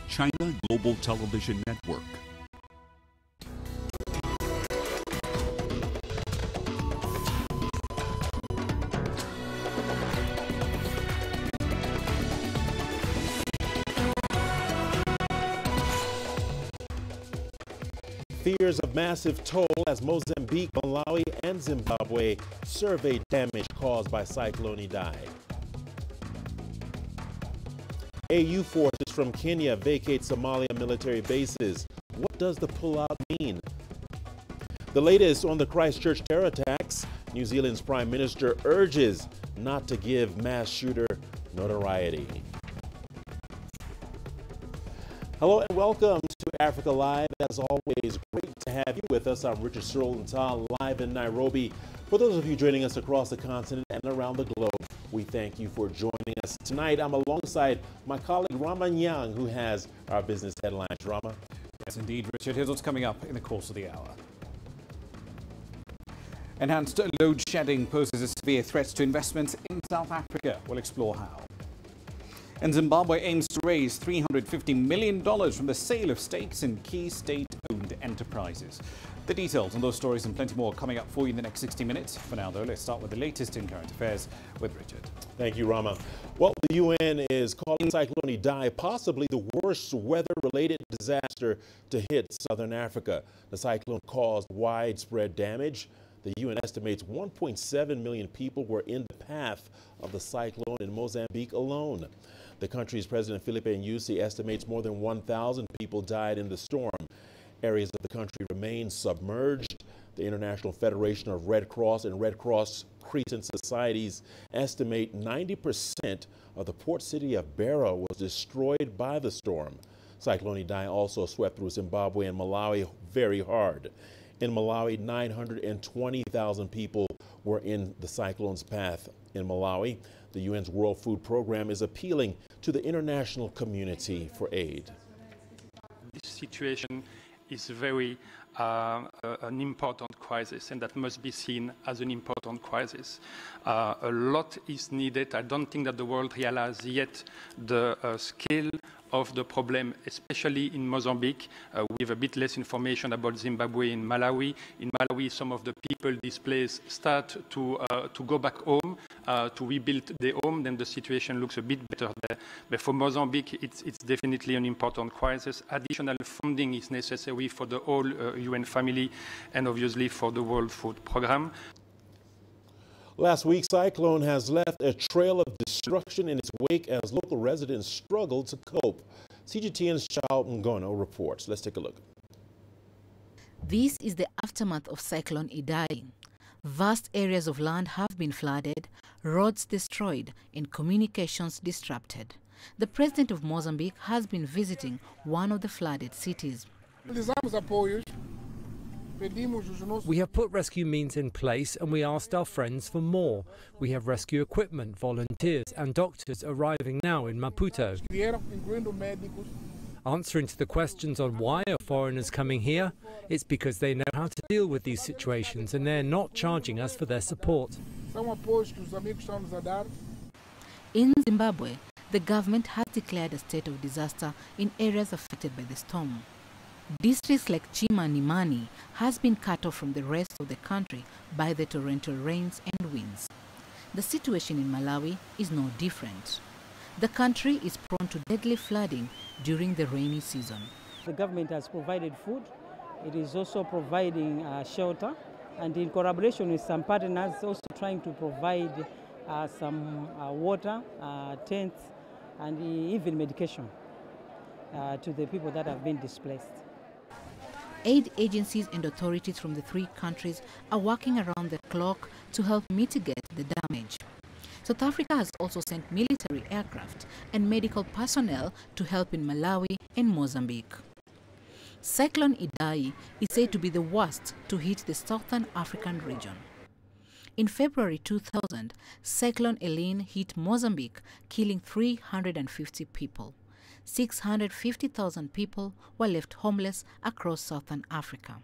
China Global Television Network. Fears of massive toll as Mozambique, Malawi, and Zimbabwe survey damage caused by Cyclone Idai. AU forces from Kenya vacate Somalia military bases. What does the pullout mean? The latest on the Christchurch terror attacks. New Zealand's Prime Minister urges not to give mass shooter notoriety. Hello and welcome to Africa Live. As always, great to have you with us. I'm Richard Searle live in Nairobi. For those of you joining us across the continent and around the globe, we thank you for joining us. Tonight, I'm alongside my colleague Rahmah Nyang, who has our business headlines. Rahmah? Yes, indeed, Richard. Here's what's coming up in the course of the hour. Enhanced load shedding poses a severe threat to investments in South Africa. We'll explore how. And Zimbabwe aims to raise $350 million from the sale of stakes in key state-owned enterprises. The details on those stories and plenty more coming up for you in the next 60 minutes. For now, though, let's start with the latest in current affairs with Richard. Thank you, Rahmah. Well, the UN is calling Cyclone Idai possibly the worst weather-related disaster to hit southern Africa. The cyclone caused widespread damage. The UN estimates 1.7 million people were in the path of the cyclone in Mozambique alone. The country's President Filipe Nyusi estimates more than 1,000 people died in the storm. Areas of the country remain submerged. The International Federation of Red Cross and Red Cross Crescent Societies estimate 90% of the port city of Beira was destroyed by the storm. Cyclone Idai also swept through Zimbabwe and Malawi very hard. In Malawi, 920,000 people were in the cyclone's path. In Malawi, the UN's World Food Program is appealing to the international community for aid. This situation is very an important crisis, and that must be seen as an important crisis. A lot is needed. I don't think that the world realizes yet the scale of the problem, especially in Mozambique. We have a bit less information about Zimbabwe and Malawi. In Malawi, some of the people displaced start to go back home, to rebuild their home. Then the situation looks a bit better there. But for Mozambique, it's definitely an important crisis. Additional funding is necessary for the whole UN family and obviously for the World Food Program. Last week, cyclone has left a trail of destruction in its wake as local residents struggle to cope. CGTN's Chao Ngono reports. Let's take a look. This is the aftermath of Cyclone Idai. Vast areas of land have been flooded, roads destroyed, and communications disrupted. The president of Mozambique has been visiting one of the flooded cities. We have put rescue means in place and we asked our friends for more. We have rescue equipment, volunteers and doctors arriving now in Maputo. Answering to the questions on why are foreigners coming here, it's because they know how to deal with these situations and they're not charging us for their support. In Zimbabwe, the government has declared a state of disaster in areas affected by the storm. Districts like Chimanimani has been cut off from the rest of the country by the torrential rains and winds. The situation in Malawi is no different. The country is prone to deadly flooding during the rainy season. The government has provided food. It is also providing shelter, and in collaboration with some partners, also trying to provide some water, tents, and even medication to the people that have been displaced. Aid agencies and authorities from the three countries are working around the clock to help mitigate the damage. South Africa has also sent military aircraft and medical personnel to help in Malawi and Mozambique. Cyclone Idai is said to be the worst to hit the southern African region. In February 2000, Cyclone Idai hit Mozambique, killing 350 people. 650,000 people were left homeless across southern Africa.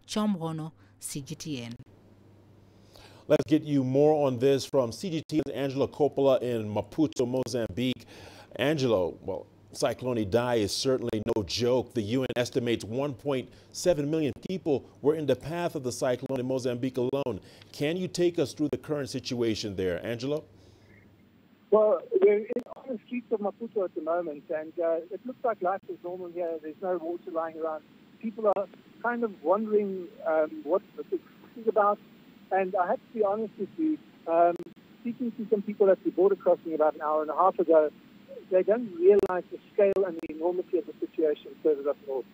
Chomwono, CGTN. Let's get you more on this from CGTN's Angelo Coppola in Maputo, Mozambique. Angelo, well, Cyclone Idai is certainly no joke. The UN estimates 1.7 million people were in the path of the cyclone in Mozambique alone. Can you take us through the current situation there, Angelo? Well, we're on the streets of Maputo at the moment, and it looks like life is normal here. There's no water lying around. People are kind of wondering what this is about. And I have to be honest with you, speaking to some people at the border crossing about an hour and a half ago, they don't realize the scale and the enormity of the situation further up north.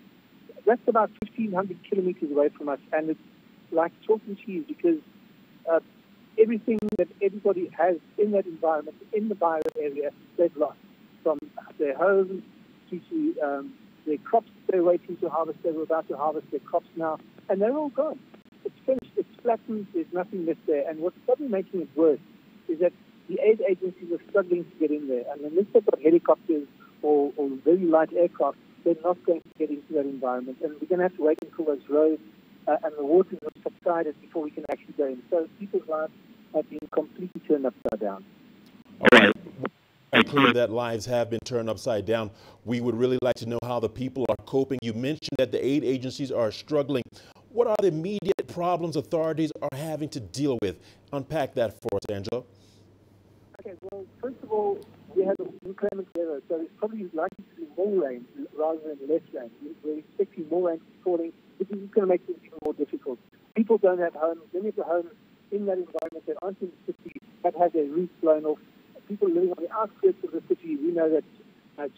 That's about 1,500 kilometers away from us, and it's like chalk and cheese because everything that everybody has in that environment, in the virus area, they've lost. From their homes to their crops they're waiting to harvest. They were about to harvest their crops now, and they're all gone. It's finished. It's flattened. There's nothing left there. And what's probably making it worse is that the aid agencies are struggling to get in there. And unless they've got helicopters or very light aircraft, they're not going to get into that environment. And we're going to have to wait until those roads and the waters have subsided before we can actually go in. So people's lives have been completely turned upside down. All right. It's clear that lives have been turned upside down. We would really like to know how the people are coping. You mentioned that the aid agencies are struggling. What are the immediate problems authorities are having to deal with? Unpack that for us, Angelo. Okay, well, first of all, we have inclement weather, so it's probably likely to be more rain rather than less rain. We're expecting more rain falling, which is going to make things even more difficult. People don't have homes. Many of the homes in that environment that aren't in the city have had their roofs blown off. People living on the outskirts of the city, we know that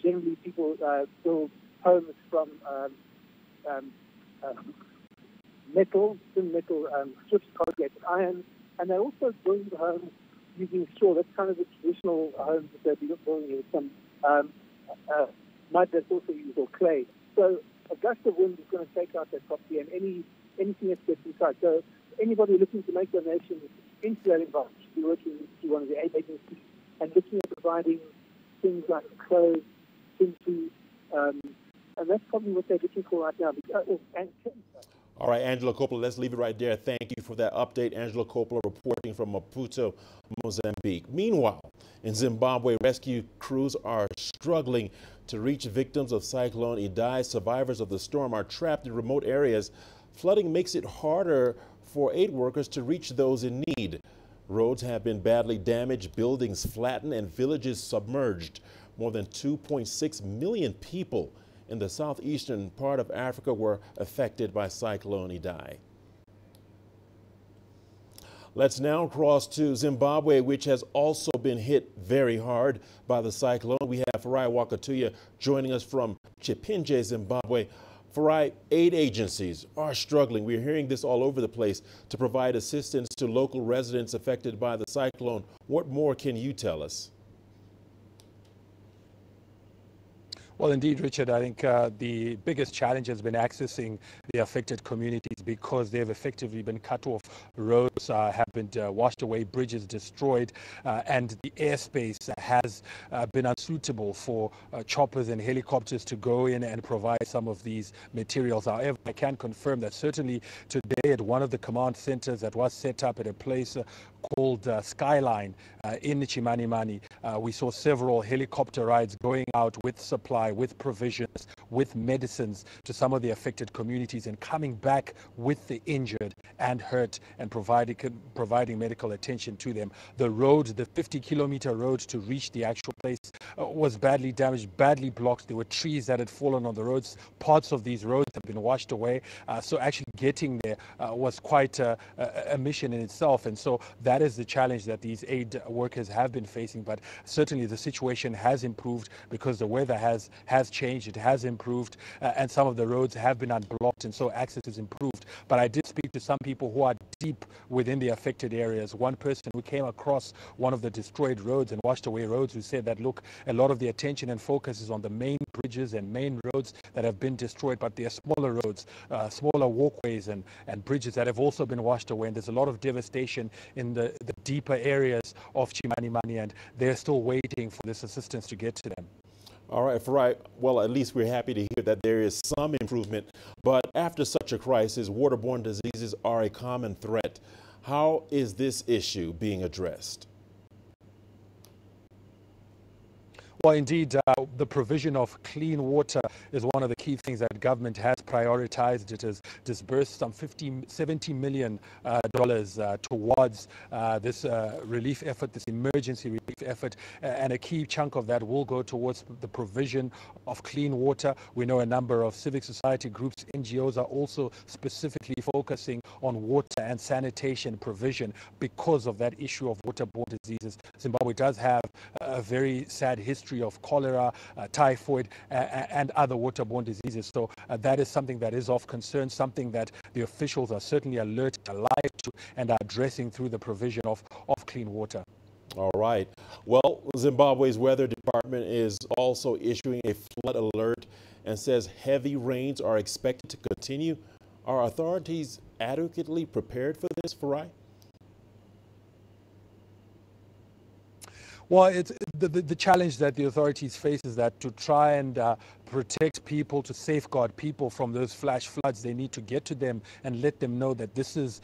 generally people build homes from metal, thin metal strips, corrugated iron, and they also build homes using straw. That's kind of the traditional homes that they've been building with some mud that's also used, or clay. So a gust of wind is going to take out that property and anything that gets inside. So anybody looking to make donations into that environment should be working through one of the aid agencies and looking at providing things like clothes, food, and that's probably what they're looking for right now. All right, Angelo Coppola, let's leave it right there. Thank you for that update. Angelo Coppola reporting from Maputo, Mozambique. Meanwhile, in Zimbabwe, rescue crews are struggling to reach victims of Cyclone Idai. Survivors of the storm are trapped in remote areas. Flooding makes it harder for aid workers to reach those in need. Roads have been badly damaged, buildings flattened, and villages submerged. More than 2.6 million people in the southeastern part of Africa were affected by Cyclone Idai. Let's now cross to Zimbabwe, which has also been hit very hard by the cyclone. We have Farai Wakatuya joining us from Chipinge, Zimbabwe. Farai, aid agencies are struggling. We're hearing this all over the place to provide assistance to local residents affected by the cyclone. What more can you tell us? Well, indeed, Richard, I think the biggest challenge has been accessing the affected communities because they've effectively been cut off. Roads have been washed away, bridges destroyed, and the airspace has been unsuitable for choppers and helicopters to go in and provide some of these materials. However, I can confirm that certainly today at one of the command centers that was set up at a place called Skyline in Chimanimani, we saw several helicopter rides going out with supply, with provisions, with medicines to some of the affected communities and coming back with the injured and hurt and providing medical attention to them. The road, the 50-kilometer road to reach the actual place was badly damaged, badly blocked. There were trees that had fallen on the roads. Parts of these roads have been washed away. So actually getting there was quite a mission in itself. And so that is the challenge that these aid workers have been facing. But certainly the situation has improved because the weather has changed. It has improved and some of the roads have been unblocked, and so access is improved. But I did speak to some people who are deep within the affected areas. One person who came across one of the destroyed roads and washed away roads who said that, look, a lot of the attention and focus is on the main bridges and main roads that have been destroyed, but there are smaller roads, smaller walkways and bridges that have also been washed away. And there's a lot of devastation in the deeper areas of Chimanimani, and they're still waiting for this assistance to get to them. All right, Farai, well, at least we're happy to hear that there is some improvement. But after such a crisis, waterborne diseases are a common threat. How is this issue being addressed? Well, indeed, the provision of clean water is one of the key things that government has prioritized. It has disbursed some $70 million towards this relief effort, this emergency relief effort, and a key chunk of that will go towards the provision of clean water. We know a number of civic society groups, NGOs, are also specifically focusing on water and sanitation provision because of that issue of waterborne diseases. Zimbabwe does have a very sad history of cholera, typhoid, and other waterborne diseases. So that is something that is of concern, something that the officials are certainly alert, alive to, and are addressing through the provision of clean water. All right. Well, Zimbabwe's weather department is also issuing a flood alert and says heavy rains are expected to continue. Are authorities adequately prepared for this, Farai? Well, the challenge that the authorities face is that to try and protect people, to safeguard people from those flash floods, they need to get to them and let them know that this is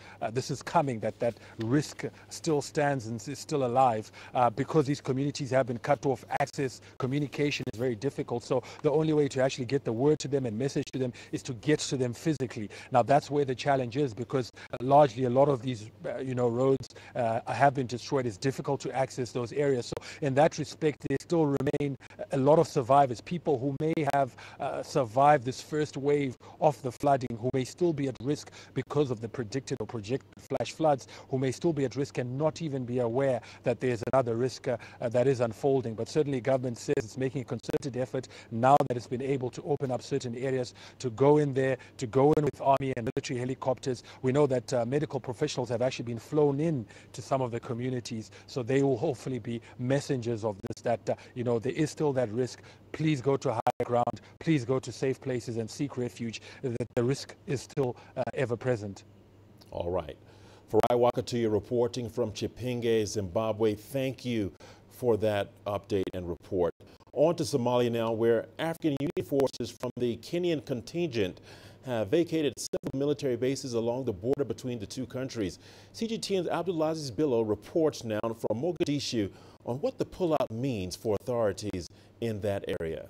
coming, that risk still stands and is still alive, because these communities have been cut off. Access, communication is very difficult. So the only way to actually get the word to them and message to them is to get to them physically. Now that's where the challenge is, because largely a lot of these roads have been destroyed. It's difficult to access those areas. So in that respect, there still remain a lot of survivors, people who may have survived this first wave of the flooding, who may still be at risk because of the predicted or projected flash floods, who may still be at risk and not even be aware that there's another risk that is unfolding. But certainly government says it's making a concerted effort now that it's been able to open up certain areas, to go in there, to go in with army and military helicopters. We know that medical professionals have actually been flown in to some of the communities, so they will hopefully be messengers of this, that there is still that risk. Please go to higher ground, please go to safe places and seek refuge, that the risk is still ever present. All right. Farai Wakatuya reporting from Chipinge, Zimbabwe. Thank you for that update and report. On to Somalia now, where African Union forces from the Kenyan contingent have vacated several military bases along the border between the two countries. CGTN's Abdulaziz Billo reports now from Mogadishu on what the pullout means for authorities in that area.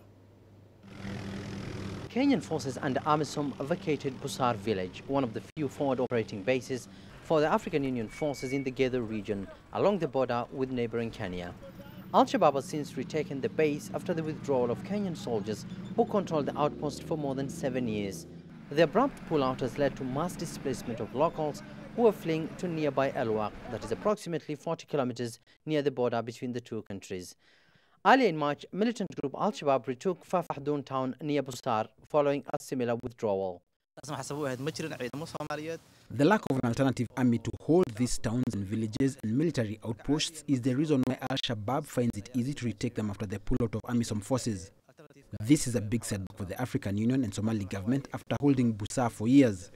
Kenyan forces under AMISOM vacated Busar village, one of the few forward operating bases for the African Union forces in the Gedo region along the border with neighboring Kenya. Al-Shabaab has since retaken the base after the withdrawal of Kenyan soldiers who controlled the outpost for more than 7 years. The abrupt pullout has led to mass displacement of locals who were fleeing to nearby Elwaq, that is approximately 40 kilometers near the border between the two countries. Early in March, militant group Al-Shabaab retook Fafahdun town near Busar following a similar withdrawal. The lack of an alternative army to hold these towns and villages and military outposts is the reason why Al-Shabaab finds it easy to retake them after the pullout of AMISOM forces. This is a big setback for the African Union and Somali government after holding Busar for years.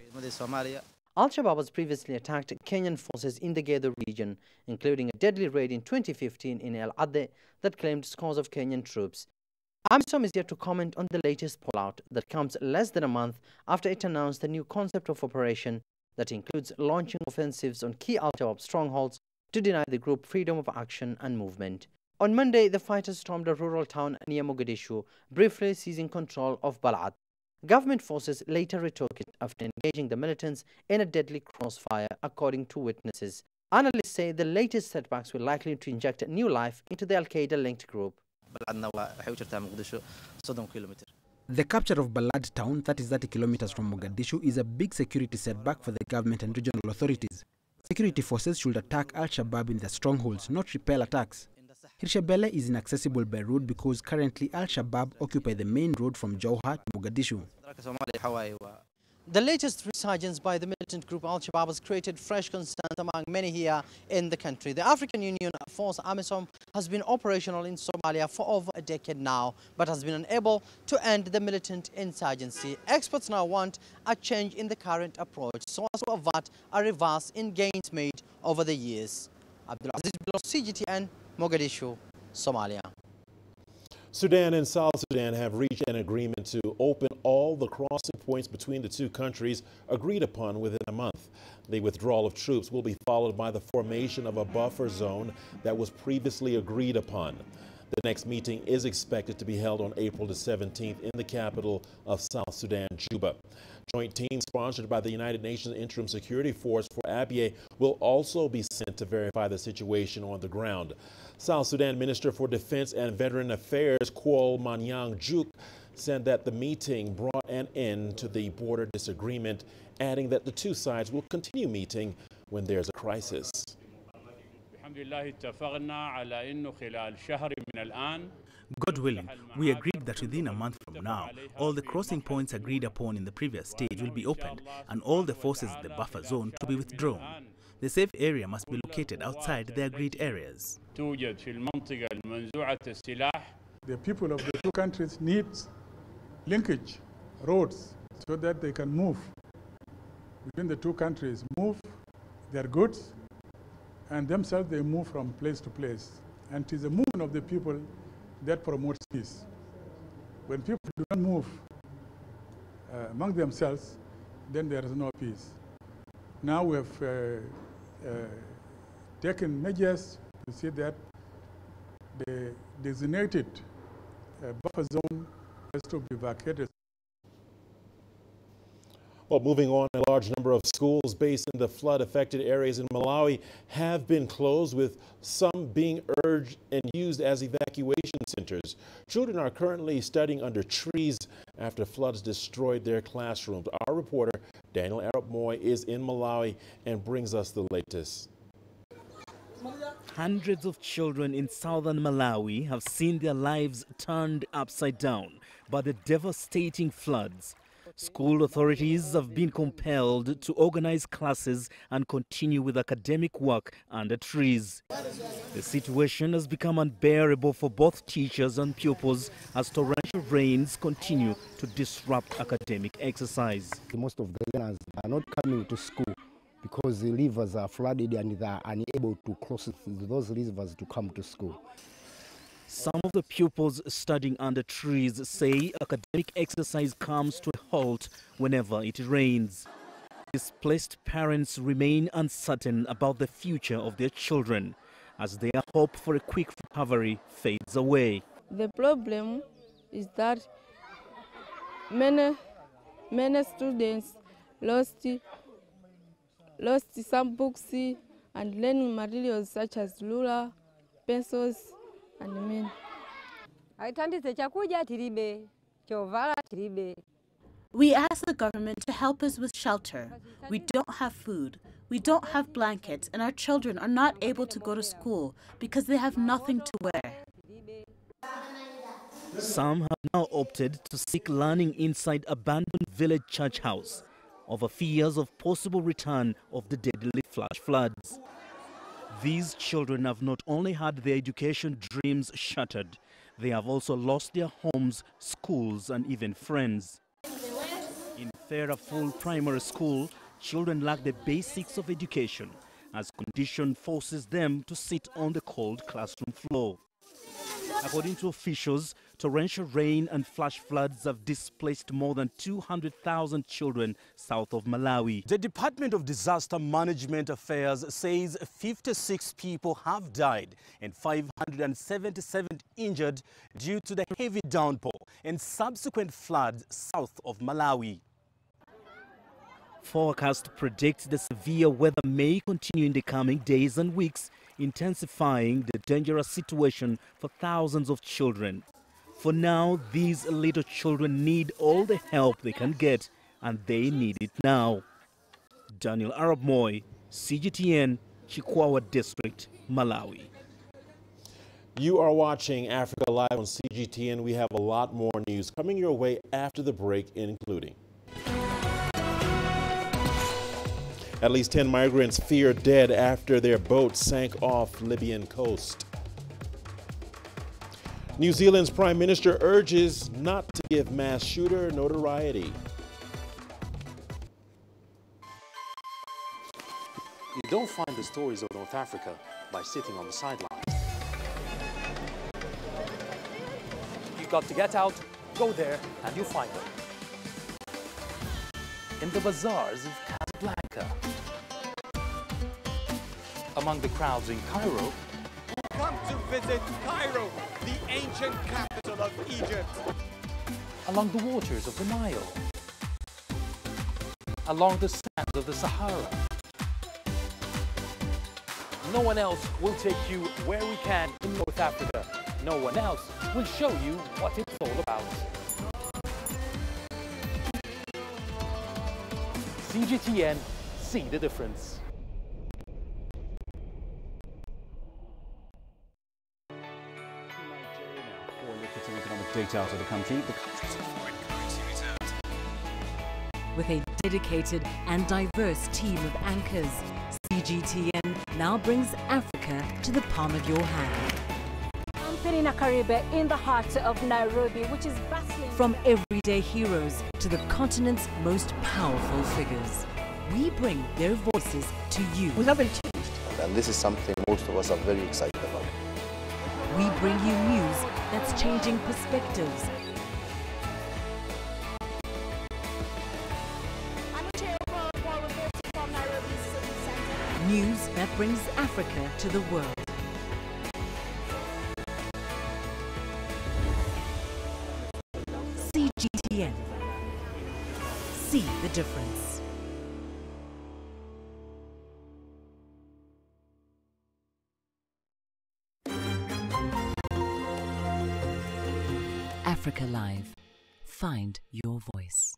Al-Shabaab has previously attacked Kenyan forces in the Gedo region, including a deadly raid in 2015 in El Ade that claimed scores of Kenyan troops. AMISOM is yet to comment on the latest pullout that comes less than a month after it announced a new concept of operation that includes launching offensives on key Al-Shabaab strongholds to deny the group freedom of action and movement. On Monday, the fighters stormed a rural town near Mogadishu, briefly seizing control of Balad. Government forces later retook it after engaging the militants in a deadly crossfire, according to witnesses. Analysts say the latest setbacks were likely to inject new life into the Al-Qaeda-linked group. The capture of Balad town, that is 30 kilometers from Mogadishu, is a big security setback for the government and regional authorities. Security forces should attack Al-Shabaab in their strongholds, not repel attacks. Hirshabelle is inaccessible by road because currently Al-Shabaab occupy the main road from Jowhar to Mogadishu. The latest resurgence by the militant group Al-Shabaab has created fresh concerns among many here in the country. The African Union force AMISOM has been operational in Somalia for over a decade now, but has been unable to end the militant insurgency. Experts now want a change in the current approach so as to avert a reverse in gains made over the years. Abdulaziz Billo, CGTN, Mogadishu, Somalia. Sudan and South Sudan have reached an agreement to open all the crossing points between the two countries agreed upon within a month. The withdrawal of troops will be followed by the formation of a buffer zone that was previously agreed upon. The next meeting is expected to be held on April the 17th in the capital of South Sudan, Juba. Joint team sponsored by the United Nations Interim Security Force for Abyei will also be sent to verify the situation on the ground. South Sudan Minister for Defense and Veteran Affairs, Rahmah Nyang said that the meeting brought an end to the border disagreement, adding that the two sides will continue meeting when there's a crisis. God willing, we agreed that within a month from now, all the crossing points agreed upon in the previous stage will be opened and all the forces in the buffer zone to be withdrawn. The safe area must be located outside the agreed areas. The people of the two countries need linkage roads so that they can move between the two countries, move their goods, and themselves they move from place to place. And it is the movement of the people that promotes peace. When people do not move among themselves, then there is no peace. Now we have taken measures to see that the designated buffer zone has to be vacated. Well, moving on, a large number of schools based in the flood-affected areas in Malawi have been closed, with some being urged and used as evacuation centers. Children are currently studying under trees after floods destroyed their classrooms. Our reporter, Daniel Arab Moy, is in Malawi and brings us the latest. Hundreds of children in southern Malawi have seen their lives turned upside down by the devastating floods. School authorities have been compelled to organize classes and continue with academic work under trees. The situation has become unbearable for both teachers and pupils as torrential rains continue to disrupt academic exercise. Most of the learners are not coming to school because the rivers are flooded and they are unable to cross those rivers to come to school. Some of the pupils studying under trees say academic exercise comes to a halt whenever it rains. Displaced parents remain uncertain about the future of their children as their hope for a quick recovery fades away. The problem is that many students lost some books and learning materials such as ruler, pencils, and men. We ask the government to help us with shelter. We don't have food, we don't have blankets, and our children are not able to go to school because they have nothing to wear. Some have now opted to seek learning inside abandoned village church house over fears of possible return of the deadly flash floods. These children have not only had their education dreams shattered, they have also lost their homes, schools, and even friends. In Fairaful Primary School, children lack the basics of education as condition forces them to sit on the cold classroom floor. According to officials, torrential rain and flash floods have displaced more than 200,000 children south of Malawi. The Department of Disaster Management Affairs says 56 people have died and 577 injured due to the heavy downpour and subsequent floods south of Malawi. Forecast predicts the severe weather may continue in the coming days and weeks, intensifying the dangerous situation for thousands of children. For now, these little children need all the help they can get, and they need it now. Daniel Arab Moy, CGTN, Chikwawa District, Malawi. You are watching Africa Live on CGTN. We have a lot more news coming your way after the break, including at least 10 migrants feared dead after their boat sank off Libyan coast. New Zealand's Prime Minister urges not to give mass shooter notoriety. You don't find the stories of North Africa by sitting on the sidelines. You've got to get out, go there, and you'll find them. In the bazaars of Casablanca, among the crowds in Cairo, to visit Cairo, the ancient capital of Egypt. Along the waters of the Nile, along the sands of the Sahara. No one else will take you where we can in North Africa. No one else will show you what it's all about. CGTN, see the difference. For a look at some economic data out of the country, the country's foreign currency reserves. With a dedicated and diverse team of anchors, CGTN now brings Africa to the palm of your hand. I'm Penina Karibe in the heart of Nairobi, which is bustling. From everyday heroes to the continent's most powerful figures, we bring their voices to you. We haven't changed, and this is something most of us are very excited about. We bring you news that's changing perspectives. News that brings Africa to the world. CGTN. See the difference. Africa Live. Find your voice.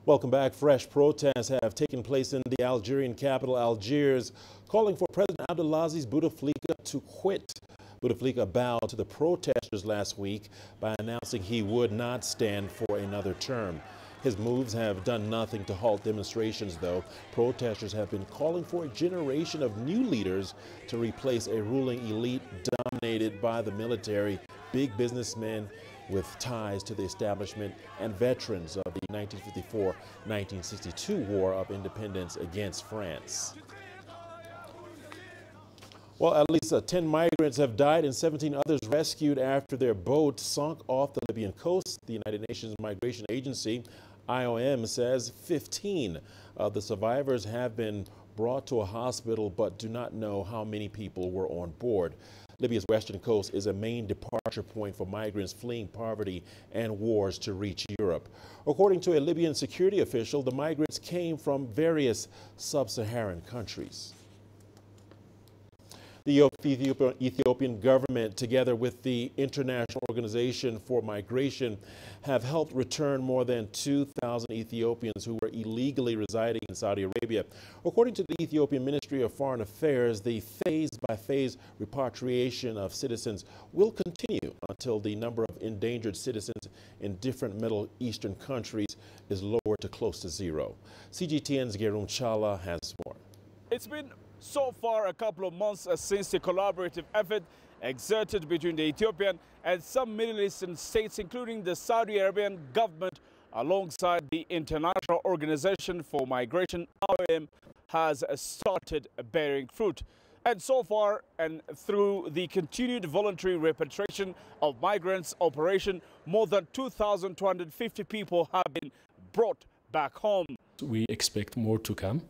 Welcome back. Fresh protests have taken place in the Algerian capital, Algiers, calling for President Abdelaziz Bouteflika to quit. Bouteflika bowed to the protesters last week by announcing he would not stand for another term. His moves have done nothing to halt demonstrations, though. Protesters have been calling for a generation of new leaders to replace a ruling elite dominated by the military, big businessmen with ties to the establishment, and veterans of the 1954-1962 War of Independence against France. Well, at least 10 migrants have died and 17 others rescued after their boat sunk off the Libyan coast. The United Nations Migration Agency, IOM, says 15 of the survivors have been brought to a hospital but do not know how many people were on board. Libya's western coast is a main departure point for migrants fleeing poverty and wars to reach Europe. According to a Libyan security official, the migrants came from various sub-Saharan countries. The Ethiopian government, together with the International Organization for Migration, have helped return more than 2,000 Ethiopians who were illegally residing in Saudi Arabia. According to the Ethiopian Ministry of Foreign Affairs, the phase-by-phase repatriation of citizens will continue until the number of endangered citizens in different Middle Eastern countries is lowered to close to zero. CGTN's Gerun Chala has more. It's been so far a couple of months since the collaborative effort exerted between the Ethiopian and some Middle Eastern states, including the Saudi Arabian government, alongside the International Organization for Migration, IOM, has started bearing fruit. And so far, and through the continued voluntary repatriation of migrants operation, more than 2,250 people have been brought back home. We expect more to come.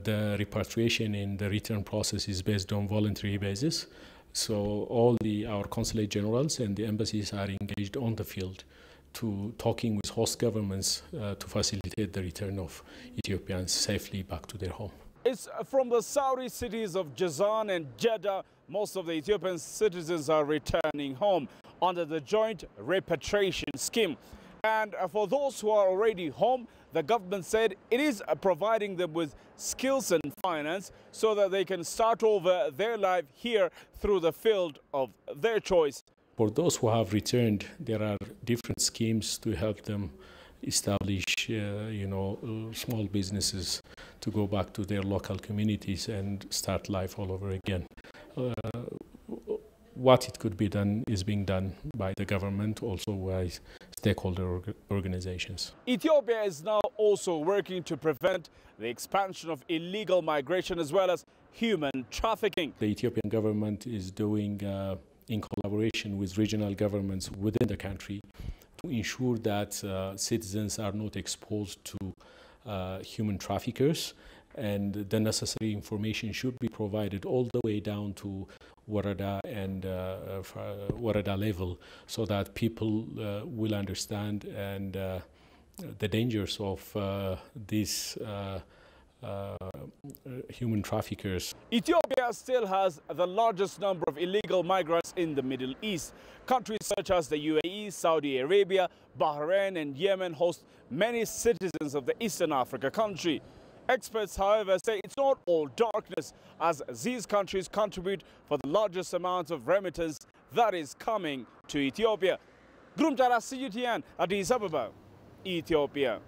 The repatriation in the return process is based on voluntary basis. So all our consulate generals and the embassies are engaged on the field to talking with host governments to facilitate the return of Ethiopians safely back to their home. It's from the Saudi cities of Jazan and Jeddah. Most of the Ethiopian citizens are returning home under the joint repatriation scheme. And for those who are already home, the government said it is providing them with skills and finance so that they can start over their life here through the field of their choice. For those who have returned, there are different schemes to help them establish, small businesses to go back to their local communities and start life all over again. What it could be done is being done by the government, also by stakeholder organizations. Ethiopia is now also working to prevent the expansion of illegal migration as well as human trafficking. The Ethiopian government is doing, in collaboration with regional governments within the country, to ensure that citizens are not exposed to human traffickers, and the necessary information should be provided all the way down to Warada and Warada level, so that people will understand and the dangers of these human traffickers. Ethiopia still has the largest number of illegal migrants in the Middle East. Countries such as the UAE, Saudi Arabia, Bahrain and Yemen host many citizens of the Eastern Africa country. Experts, however, say it's not all darkness, as these countries contribute for the largest amount of remittance that is coming to Ethiopia. Grumtara CGTN, Addis Ababa, Ethiopia.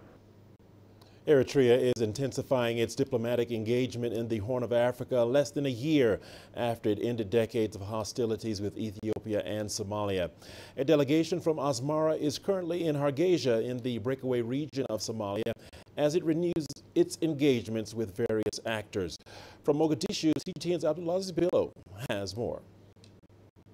Eritrea is intensifying its diplomatic engagement in the Horn of Africa less than a year after it ended decades of hostilities with Ethiopia and Somalia. A delegation from Asmara is currently in Hargeisa in the breakaway region of Somalia as it renews its engagements with various actors. From Mogadishu, CGTN's Abdulaziz Bello has more.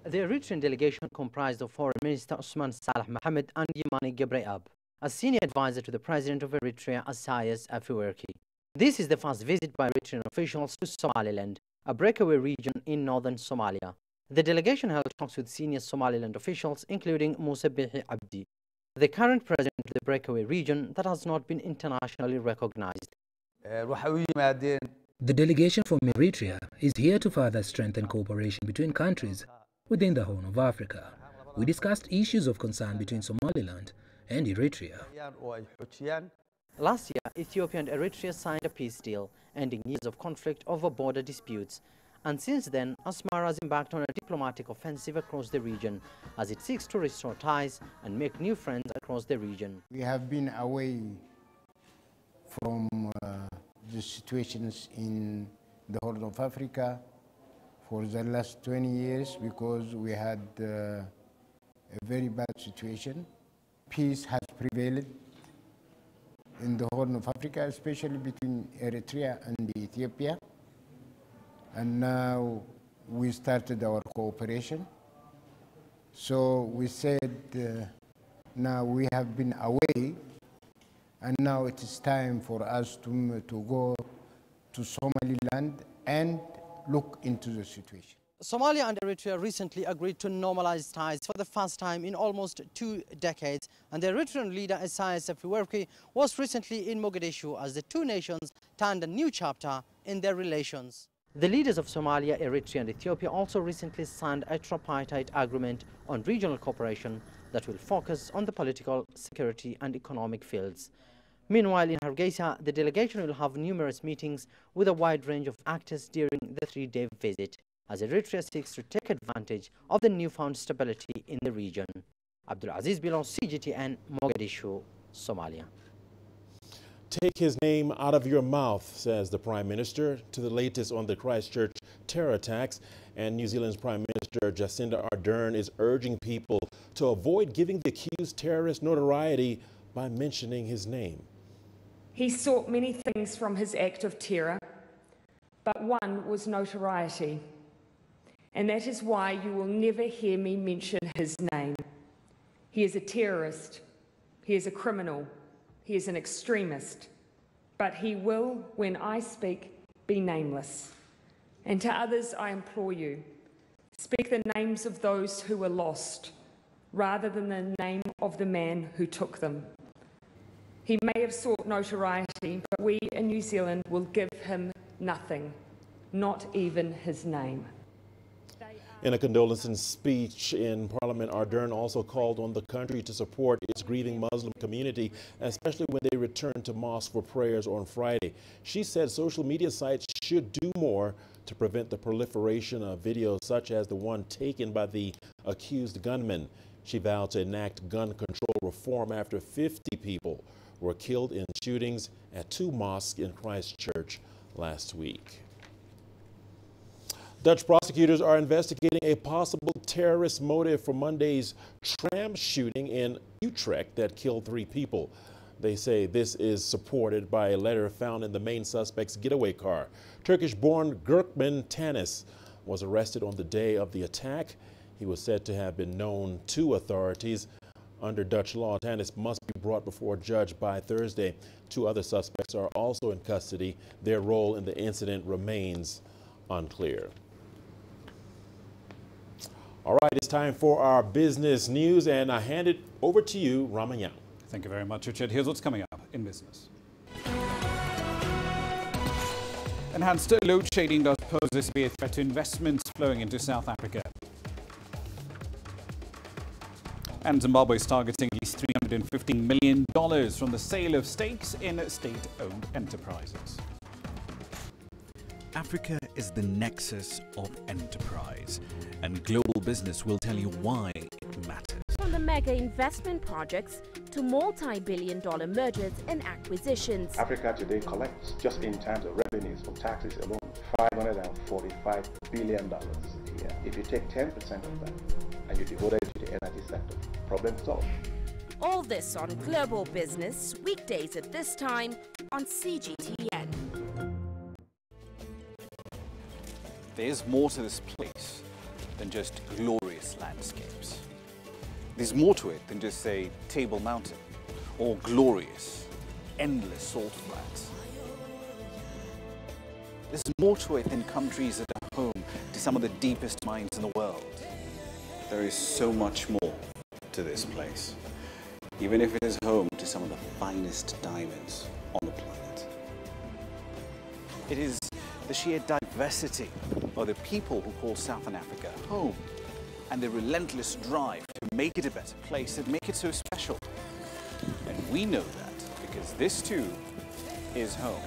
The Eritrean delegation comprised of Foreign Minister Osman Salah Mohammed and Yemani Gebreab, a senior advisor to the President of Eritrea, Isaias Afwerki. This is the first visit by Eritrean officials to Somaliland, a breakaway region in northern Somalia. The delegation held talks with senior Somaliland officials, including Musa Bihi Abdi, the current president of the breakaway region that has not been internationally recognized. The delegation from Eritrea is here to further strengthen cooperation between countries within the Horn of Africa. We discussed issues of concern between Somaliland and Eritrea. Last year, Ethiopia and Eritrea signed a peace deal, ending years of conflict over border disputes. And since then, Asmara has embarked on a diplomatic offensive across the region as it seeks to restore ties and make new friends across the region. We have been away from the situations in the Horn of Africa for the last 20 years because we had a very bad situation. Peace has prevailed in the Horn of Africa, especially between Eritrea and Ethiopia. And now we started our cooperation. So we said now we have been away, and now it is time for us to go to Somaliland and look into the situation. Somalia and Eritrea recently agreed to normalize ties for the first time in almost 2 decades, and the Eritrean leader Isaias Afwerki was recently in Mogadishu as the two nations turned a new chapter in their relations. The leaders of Somalia, Eritrea and Ethiopia also recently signed a tripartite agreement on regional cooperation that will focus on the political, security and economic fields. Meanwhile, in Hargeisa, the delegation will have numerous meetings with a wide range of actors during the 3-day visit, as Eritrea seeks to take advantage of the newfound stability in the region. Abdulaziz Bello, CGTN, Mogadishu, Somalia. Take his name out of your mouth, says the Prime Minister, to the latest on the Christchurch terror attacks. And New Zealand's Prime Minister Jacinda Ardern is urging people to avoid giving the accused terrorist notoriety by mentioning his name. He sought many things from his act of terror, but one was notoriety. And that is why you will never hear me mention his name. He is a terrorist. He is a criminal. He is an extremist. But he will, when I speak, be nameless. And to others, I implore you, speak the names of those who were lost, rather than the name of the man who took them. He may have sought notoriety, but we in New Zealand will give him nothing, not even his name. In a condolence speech in Parliament, Ardern also called on the country to support its grieving Muslim community, especially when they return to mosque for prayers on Friday. She said social media sites should do more to prevent the proliferation of videos such as the one taken by the accused gunman. She vowed to enact gun control reform after 50 people were killed in shootings at 2 mosques in Christchurch last week. Dutch prosecutors are investigating a possible terrorist motive for Monday's tram shooting in Utrecht that killed 3 people. They say this is supported by a letter found in the main suspect's getaway car. Turkish-born Gürkmen Tanis was arrested on the day of the attack. He was said to have been known to authorities under Dutch law. Tannis must be brought before a judge by Thursday. 2 other suspects are also in custody. Their role in the incident remains unclear. All right, it's time for our business news, and I hand it over to you, Rahmah Nyang. Thank you very much, Richard. Here's what's coming up in business. Enhanced load shedding does pose to be a threat to investments flowing into South Africa. And Zimbabwe is targeting at least $350 million from the sale of stakes in state-owned enterprises. Africa is the nexus of enterprise, and global business will tell you why it matters. From the mega investment projects to multi-billion-dollar mergers and acquisitions. Africa today collects, just in terms of revenues from taxes alone, $545 billion a year. If you take 10% of that and you devote it to the energy sector, problem solved. All this on Global Business, weekdays at this time on CGTN. There's more to this place than just glorious landscapes. There's more to it than just, say, Table Mountain or glorious, endless salt flats. There's more to it than countries that are home to some of the deepest mines in the world. There is so much more to this place, even if it is home to some of the finest diamonds on the planet. It is the sheer diversity of the people who call Southern Africa home, and the relentless drive to make it a better place that make it so special. And we know that because this too is home.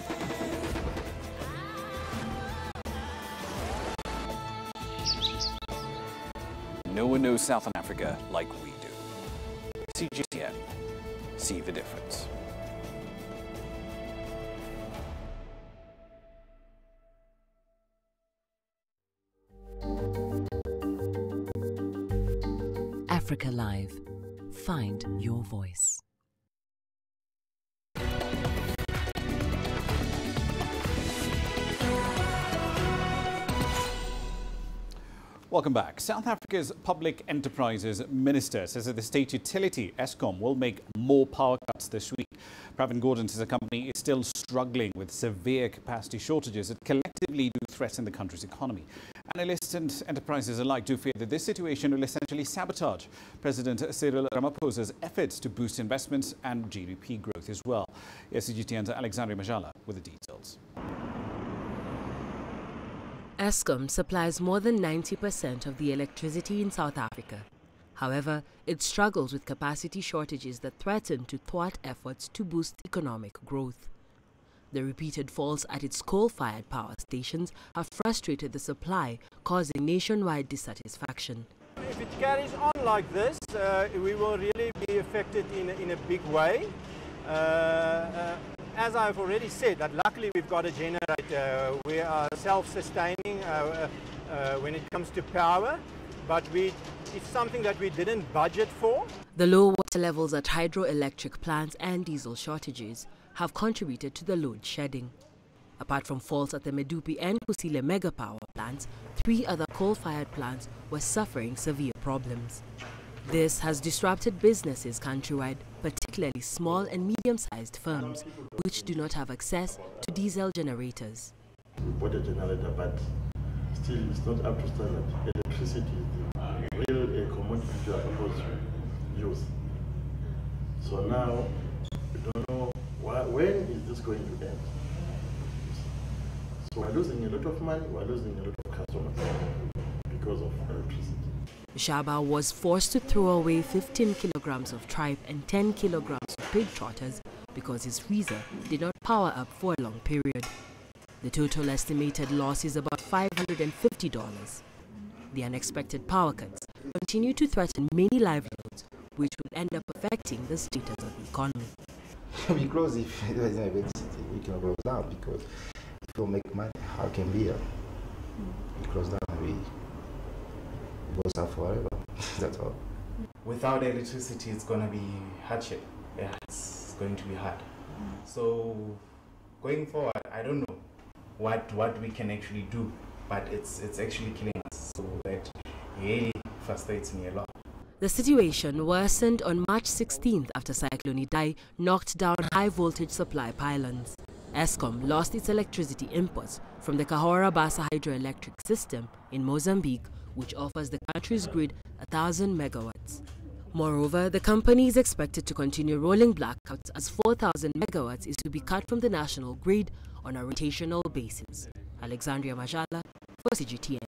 No one knows Southern Africa like we do. CGTN, see the difference. Africa Live. Find your voice. Welcome back. South Africa's Public Enterprises Minister says that the state utility, Eskom, will make more power cuts this week. Pravin Gordon says the company is still struggling with severe capacity shortages that collectively do threaten the country's economy. Analysts and enterprises alike do fear that this situation will essentially sabotage President Cyril Ramaphosa's efforts to boost investments and GDP growth as well. CGTN's Alexandre Majala with the details. Eskom supplies more than 90% of the electricity in South Africa. However, it struggles with capacity shortages that threaten to thwart efforts to boost economic growth. The repeated faults at its coal-fired power stations have frustrated the supply, causing nationwide dissatisfaction. If it carries on like this, we will really be affected in a big way. As I've already said, that luckily we've got a generator. We are self-sustaining when it comes to power, but it's something that we didn't budget for. The low water levels at hydroelectric plants and diesel shortages have contributed to the load shedding. Apart from faults at the Medupi and Kusile mega power plants, 3 other coal-fired plants were suffering severe problems. This has disrupted businesses countrywide, particularly small and medium-sized firms, which do not have access to diesel generators. We bought a generator, but still it's not up to standard. Electricity is the real commodity you are supposed to use. So now, we don't know when is this going to end. So we're losing a lot of money, we're losing a lot of customers because of electricity. Shaba was forced to throw away 15 kilograms of tripe and 10 kilograms of pig trotters because his freezer did not power up for a long period. The total estimated loss is about $550. The unexpected power cuts continue to threaten many livelihoods, which would end up affecting the status of the economy. Because if there is no electricity, we can close down, because if we make money, how can we close down? We goes on forever. That's all. Without electricity, it's going to be hardship. Yeah, it's going to be hard. So going forward, I don't know what we can actually do, but it's actually killing us. So that really frustrates me a lot. The situation worsened on March 16th after Cyclone Idai knocked down high-voltage supply pylons. Eskom lost its electricity imports from the Cahora Bassa hydroelectric system in Mozambique, which offers the country's grid 1,000 megawatts. Moreover, the company is expected to continue rolling blackouts as 4,000 megawatts is to be cut from the national grid on a rotational basis. Alexandria Majala for CGTN.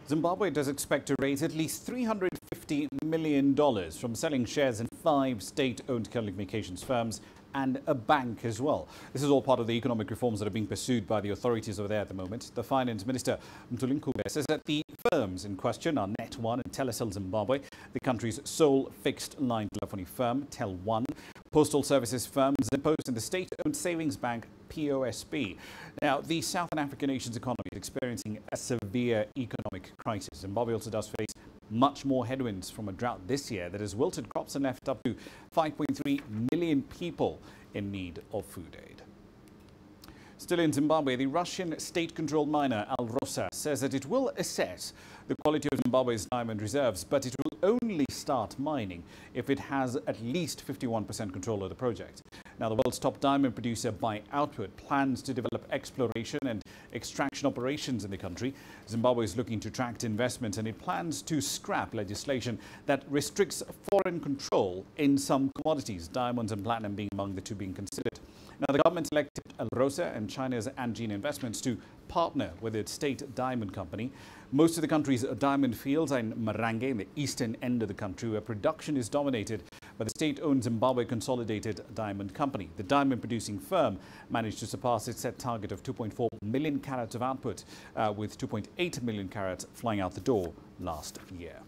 Zimbabwe does expect to raise at least $350 million from selling shares in 5 state-owned telecommunications firms and a bank as well. This is all part of the economic reforms that are being pursued by the authorities over there at the moment. The Finance Minister, Mtulinkube, says that the firms in question are Net1 and Telecel Zimbabwe, the country's sole fixed-line telephony firm, Tel1, postal services firm Zimpost, and the state-owned savings bank, POSB. Now, the Southern African nation's economy is experiencing a severe economic crisis. Zimbabwe also does face much more headwinds from a drought this year that has wilted crops and left up to 5.3 million people in need of food aid. Still in Zimbabwe, the Russian state-controlled miner Alrosa says that it will assess the quality of Zimbabwe's diamond reserves, but it will only start mining if it has at least 51% control of the project. Now, the world's top diamond producer by output plans to develop exploration and extraction operations in the country. Zimbabwe is looking to attract investment, and it plans to scrap legislation that restricts foreign control in some commodities, diamonds and platinum being among the two being considered. Now, the government elected Alrosa and China's Anjin Investments to partner with its state diamond company. Most of the country's diamond fields are in Marange, in the eastern end of the country, where production is dominated by the state-owned Zimbabwe Consolidated Diamond Company. The diamond-producing firm managed to surpass its set target of 2.4 million carats of output, with 2.8 million carats flying out the door last year.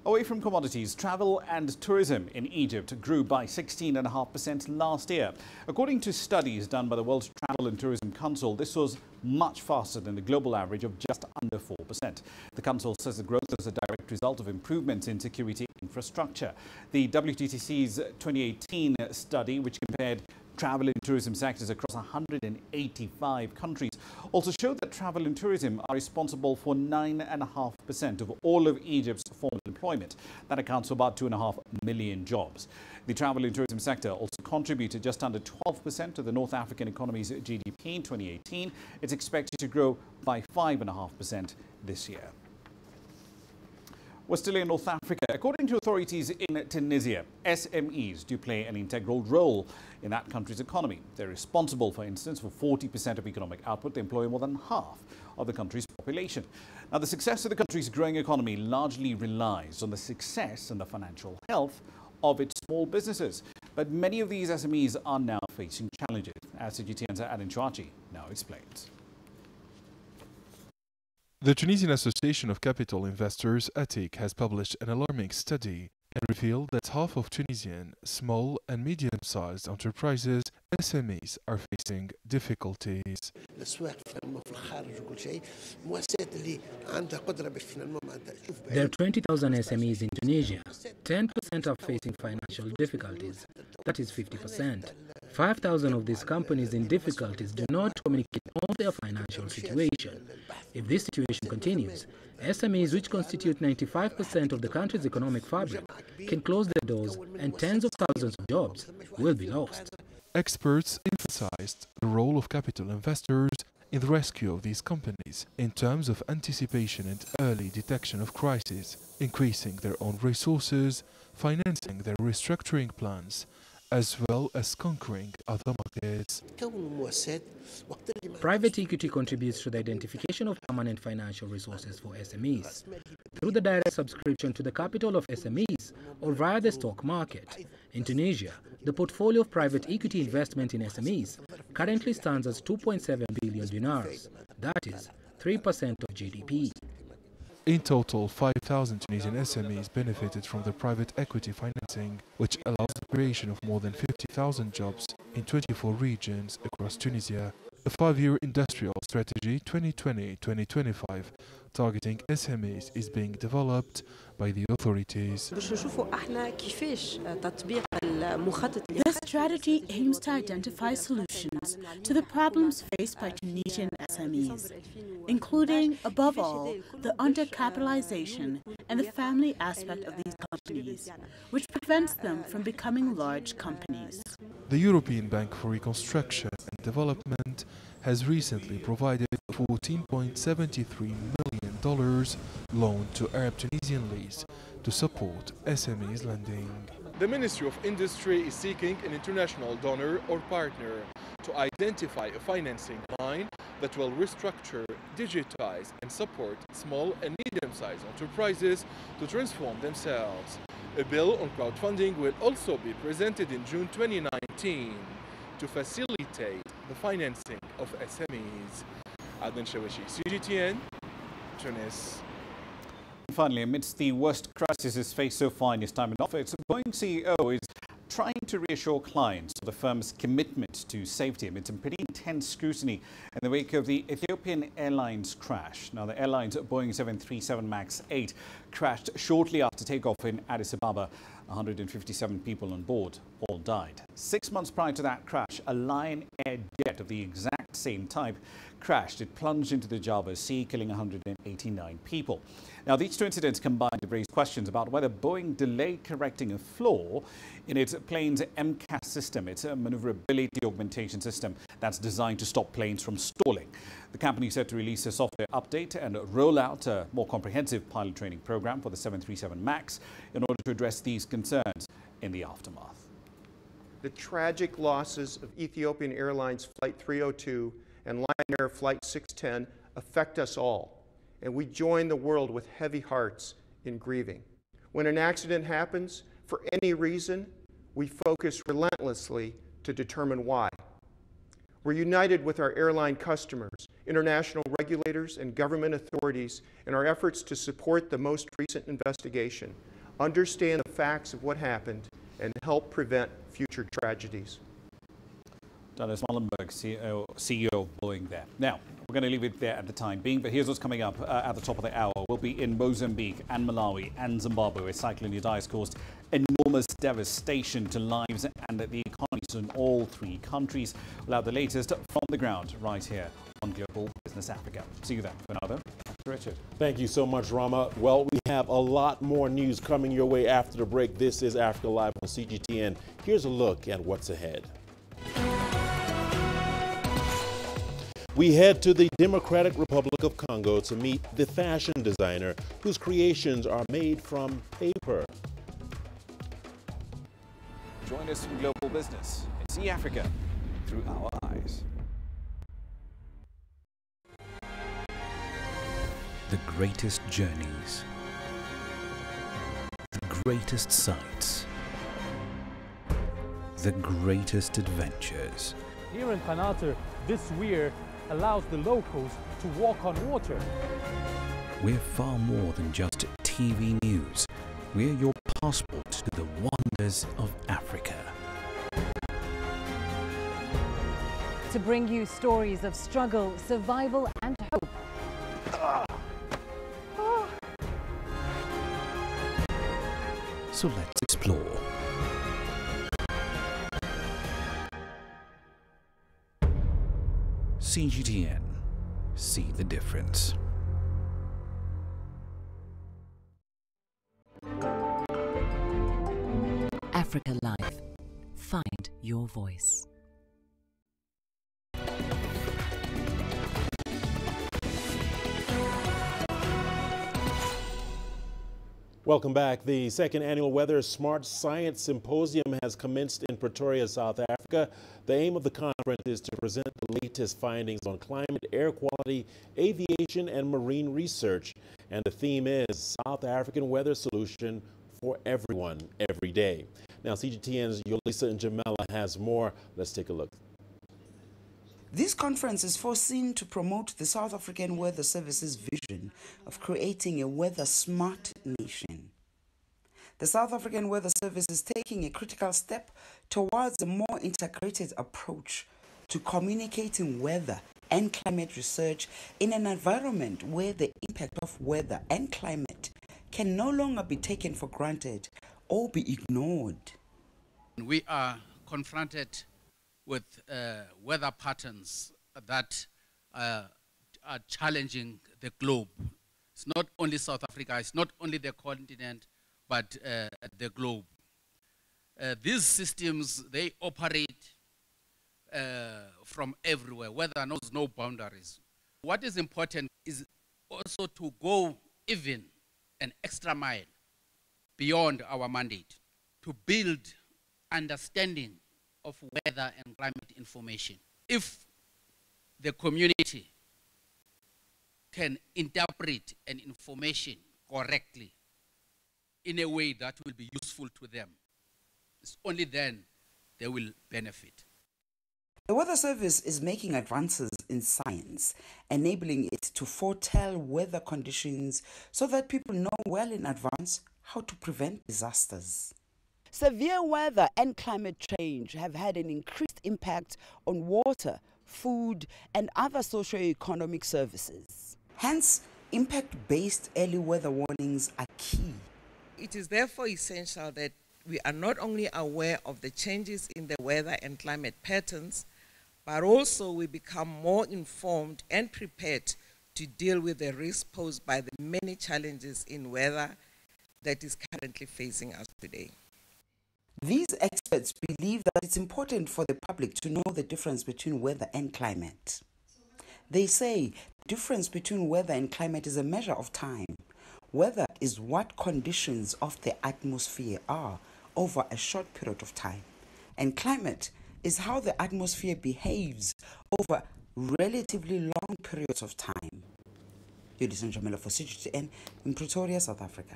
Away from commodities, travel and tourism in Egypt grew by 16.5% last year. According to studies done by the World Travel and Tourism Council, this was much faster than the global average of just under 4%. The council says the growth is a direct result of improvements in security infrastructure. The WTTC's 2018 study, which compared travel and tourism sectors across 185 countries, also showed that travel and tourism are responsible for 9.5% of all of Egypt's formal employment. That accounts for about 2.5 million jobs. The travel and tourism sector also contributed just under 12% to the North African economy's GDP in 2018. It's expected to grow by 5.5% this year. We're still in North Africa. According to authorities in Tunisia, SMEs do play an integral role in that country's economy. They're responsible, for instance, for 40% of economic output. They employ more than half of the country's population. Now, the success of the country's growing economy largely relies on the success and the financial health of its small businesses. But many of these SMEs are now facing challenges, as CGTN's Adin Chouachi now explains. The Tunisian Association of Capital Investors, ATIC, has published an alarming study and revealed that half of Tunisian small and medium-sized enterprises, SMEs, are facing difficulties. There are 20,000 SMEs in Tunisia. 10% are facing financial difficulties. That is 50%. 5,000 of these companies in difficulties do not communicate on their financial situation. If this situation continues, SMEs, which constitute 95% of the country's economic fabric, can close their doors and tens of thousands of jobs will be lost. Experts emphasized the role of capital investors in the rescue of these companies in terms of anticipation and early detection of crises, increasing their own resources, financing their restructuring plans, as well as conquering other markets. Private equity contributes to the identification of permanent financial resources for SMEs through the direct subscription to the capital of SMEs or via the stock market. In Tunisia, the portfolio of private equity investment in SMEs currently stands at 2.7 billion dinars. That is 3% of GDP. In total, 5,000 Tunisian SMEs benefited from the private equity financing, which allows the creation of more than 50,000 jobs in 24 regions across Tunisia. A 5-year industrial strategy 2020-2025 targeting SMEs is being developed by the authorities. This strategy aims to identify solutions to the problems faced by Tunisian SMEs, including, above all, the undercapitalization and the family aspect of these companies, which prevents them from becoming large companies. The European Bank for Reconstruction and Development has recently provided $14.73 million loan to Arab Tunisian lease to support SMEs lending. The Ministry of Industry is seeking an international donor or partner to identify a financing line that will restructure, digitize and support small and medium-sized enterprises to transform themselves. A bill on crowdfunding will also be presented in June 2019 to facilitate the financing of SMEs. Adnan Shawishi, CGTN, Tunis. Finally, amidst the worst crisis faced so far in his time in office, Boeing CEO is trying to reassure clients of the firm's commitment to safety amid some pretty intense scrutiny in the wake of the Ethiopian Airlines crash. Now, the airline's Boeing 737 MAX 8 crashed shortly after takeoff in Addis Ababa. 157 people on board all died. 6 months prior to that crash, a Lion Air jet of the exact same type crashed. It plunged into the Java Sea, killing 189 people. Now, these two incidents combined have raised questions about whether Boeing delayed correcting a flaw in its plane's MCAS system. It's a maneuverability augmentation system that's designed to stop planes from stalling. The company is set to release a software update and roll out a more comprehensive pilot training program for the 737 MAX in order to address these concerns in the aftermath. The tragic losses of Ethiopian Airlines Flight 302 and Lion Air Flight 610 affect us all, and we join the world with heavy hearts in grieving. When an accident happens, for any reason, we focus relentlessly to determine why. We're united with our airline customers, international regulators, and government authorities in our efforts to support the most recent investigation, understand the facts of what happened, and help prevent future tragedies. Dennis Mullenberg, CEO of Boeing there. Now, we're going to leave it there at the time being, but here's what's coming up at the top of the hour. We'll be in Mozambique and Malawi and Zimbabwe, where Cyclone Idai has caused enormous devastation to lives and the economies in all three countries. We'll have the latest from the ground right here on Global Business Africa. See you then. For now, though, Richard. Thank you so much, Rama. Well, we have a lot more news coming your way after the break. This is Africa Live on CGTN. Here's a look at what's ahead. We head to the Democratic Republic of Congo to meet the fashion designer whose creations are made from paper. Join us in Global Business and see Africa through our eyes. The greatest journeys, the greatest sights, the greatest adventures. Here in Panata, this weir allows the locals to walk on water. We're far more than just TV news. We're your passport to the wonders of Africa. To bring you stories of struggle, survival and hope. So let's explore. CGTN. See the difference. Africa Live. Find your voice. Welcome back. The second annual Weather Smart Science Symposium has commenced in Pretoria, South Africa. The aim of the conference is to present the latest findings on climate, air quality, aviation, and marine research. And the theme is South African Weather Solution for Everyone, Every Day. Now, CGTN's Yolisa Njamela has more. Let's take a look. This conference is foreseen to promote the South African Weather Service's vision of creating a weather-smart nation. The South African Weather Service is taking a critical step towards a more integrated approach to communicating weather and climate research in an environment where the impact of weather and climate can no longer be taken for granted or be ignored. We are confronted with weather patterns that are challenging the globe. It's not only South Africa, it's not only the continent, but the globe. These systems, they operate from everywhere. Weather knows no boundaries. What is important is also to go even an extra mile beyond our mandate to build understanding of weather and climate information. If the community can interpret an information correctly in a way that will be useful to them, it's only then they will benefit. The Weather Service is making advances in science, enabling it to foretell weather conditions so that people know well in advance how to prevent disasters. Severe weather and climate change have had an increased impact on water, food, and other socio-economic services. Hence, impact-based early weather warnings are key. It is therefore essential that we are not only aware of the changes in the weather and climate patterns, but also we become more informed and prepared to deal with the risk posed by the many challenges in weather that is currently facing us today. These experts believe that it's important for the public to know the difference between weather and climate. They say the difference between weather and climate is a measure of time. Weather is what conditions of the atmosphere are over a short period of time, and climate is how the atmosphere behaves over relatively long periods of time. Yudison Jamila for CGTN in Pretoria, South Africa.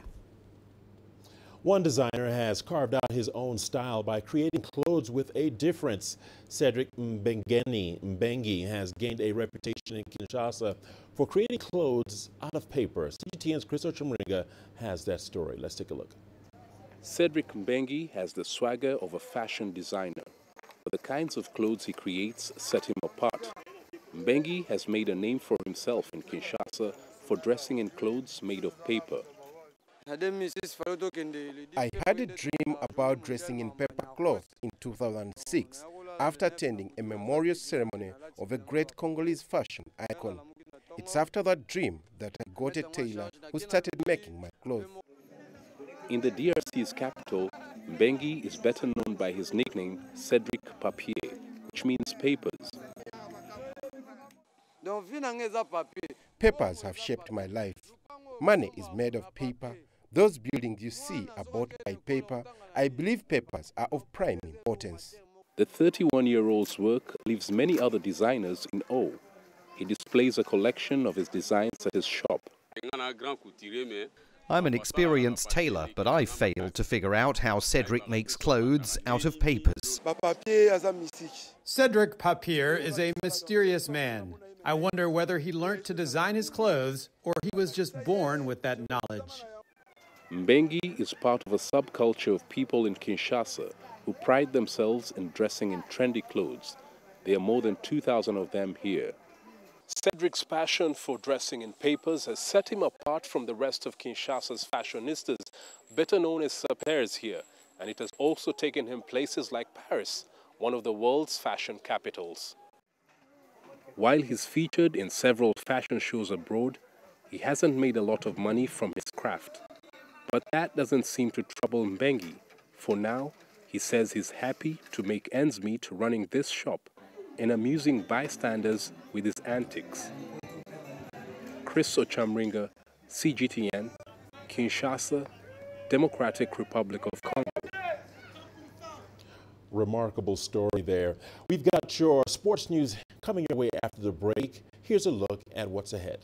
One designer has carved out his own style by creating clothes with a difference. Cedric Mbengi has gained a reputation in Kinshasa for creating clothes out of paper. CGTN's Chris Ochimringa has that story. Let's take a look. Cedric Mbengi has the swagger of a fashion designer, but the kinds of clothes he creates set him apart. Mbengi has made a name for himself in Kinshasa for dressing in clothes made of paper. I had a dream about dressing in paper cloth in 2006 after attending a memorial ceremony of a great Congolese fashion icon. It's after that dream that I got a tailor who started making my clothes. In the DRC's capital, Mbengi is better known by his nickname Cedric Papier, which means papers. Papers have shaped my life. Money is made of paper. Those buildings you see are bought by paper. I believe papers are of prime importance. The 31-year-old's work leaves many other designers in awe. He displays a collection of his designs at his shop. I'm an experienced tailor, but I failed to figure out how Cedric makes clothes out of papers. Cedric Papier is a mysterious man. I wonder whether he learnt to design his clothes or he was just born with that knowledge. Mbengi is part of a subculture of people in Kinshasa who pride themselves in dressing in trendy clothes. There are more than 2,000 of them here. Cedric's passion for dressing in papers has set him apart from the rest of Kinshasa's fashionistas, better known as sapeurs here, and it has also taken him places like Paris, one of the world's fashion capitals. While he's featured in several fashion shows abroad, he hasn't made a lot of money from his craft. But that doesn't seem to trouble Mbengi. For now, he says he's happy to make ends meet running this shop and amusing bystanders with his antics. Chris Ochamringa, CGTN, Kinshasa, Democratic Republic of Congo. Remarkable story there. We've got your sports news coming your way after the break. Here's a look at what's ahead.